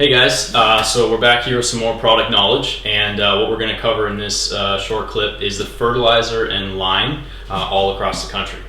Hey guys, so we're back here with some more product knowledge, and what we're going to cover in this short clip is the fertilizer and line all across the country.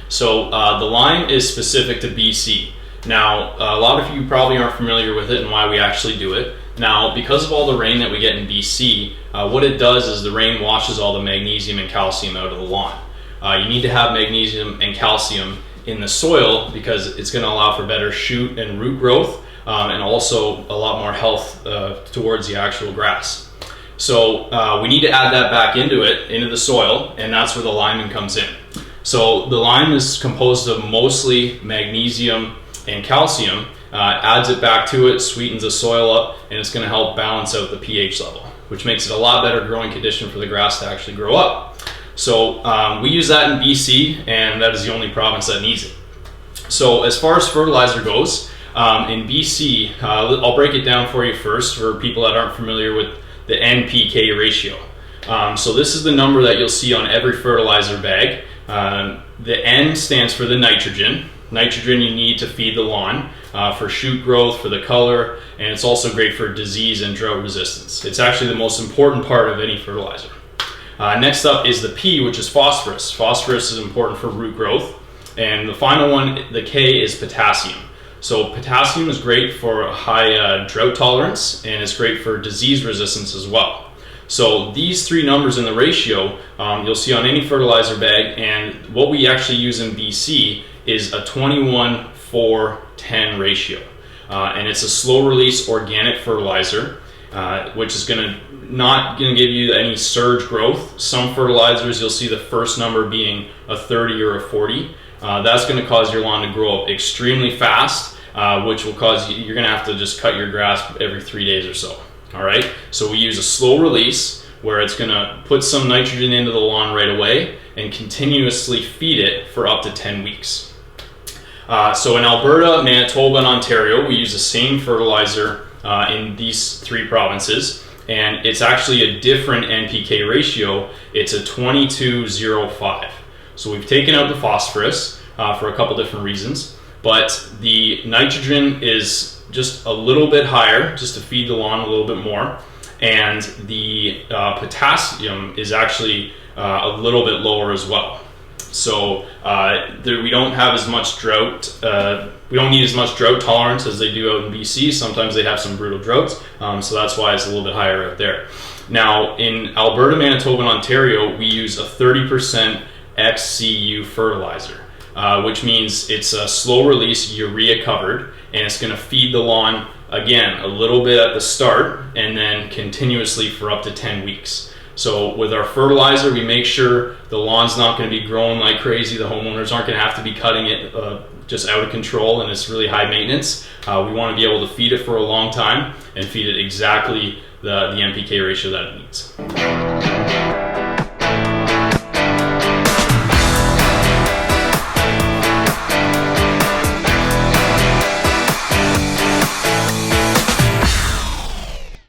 So the line is specific to BC. Now, a lot of you probably aren't familiar with it and why we actually do it. Now, because of all the rain that we get in BC, what it does is the rain washes all the magnesium and calcium out of the lawn. You need to have magnesium and calcium in the soil because it's going to allow for better shoot and root growth. And also a lot more health towards the actual grass. So we need to add that back into the soil, and that's where the liming comes in. So the lime is composed of mostly magnesium and calcium, adds it back to it, sweetens the soil up, and it's going to help balance out the pH level, which makes it a lot better growing condition for the grass to actually grow up. So we use that in BC, and that is the only province that needs it. So as far as fertilizer goes, in BC, I'll break it down for you first for people that aren't familiar with the NPK ratio. So this is the number that you'll see on every fertilizer bag. The N stands for the nitrogen. Nitrogen you need to feed the lawn for shoot growth, for the color, and it's also great for disease and drought resistance. It's actually the most important part of any fertilizer. Next up is the P, which is phosphorus. Phosphorus is important for root growth. And the final one, the K, is potassium. So potassium is great for high drought tolerance, and it's great for disease resistance as well. So these three numbers in the ratio you'll see on any fertilizer bag, and what we actually use in BC is a 21:4:10 ratio. And it's a slow release organic fertilizer, which is not going to give you any surge growth. Some fertilizers you'll see the first number being a 30 or a 40. That's going to cause your lawn to grow up extremely fast, which will cause you're going to have to just cut your grass every 3 days or so. All right. So we use a slow release where it's going to put some nitrogen into the lawn right away and continuously feed it for up to 10 weeks. So in Alberta, Manitoba, and Ontario, we use the same fertilizer in these three provinces, and it's actually a different NPK ratio. It's a 22:05. So we've taken out the phosphorus for a couple different reasons, but the nitrogen is just a little bit higher, just to feed the lawn a little bit more, and the potassium is actually a little bit lower as well. So we don't have as much drought, we don't need as much drought tolerance as they do out in BC. Sometimes they have some brutal droughts, so that's why it's a little bit higher out there. Now in Alberta, Manitoba, and Ontario, we use a 30% XCU fertilizer, which means it's a slow release urea covered, and it's going to feed the lawn again a little bit at the start and then continuously for up to 10 weeks. So with our fertilizer, we make sure the lawn's not going to be growing like crazy. The homeowners aren't going to have to be cutting it just out of control, and it's really high maintenance. We want to be able to feed it for a long time and feed it exactly the NPK ratio that it needs.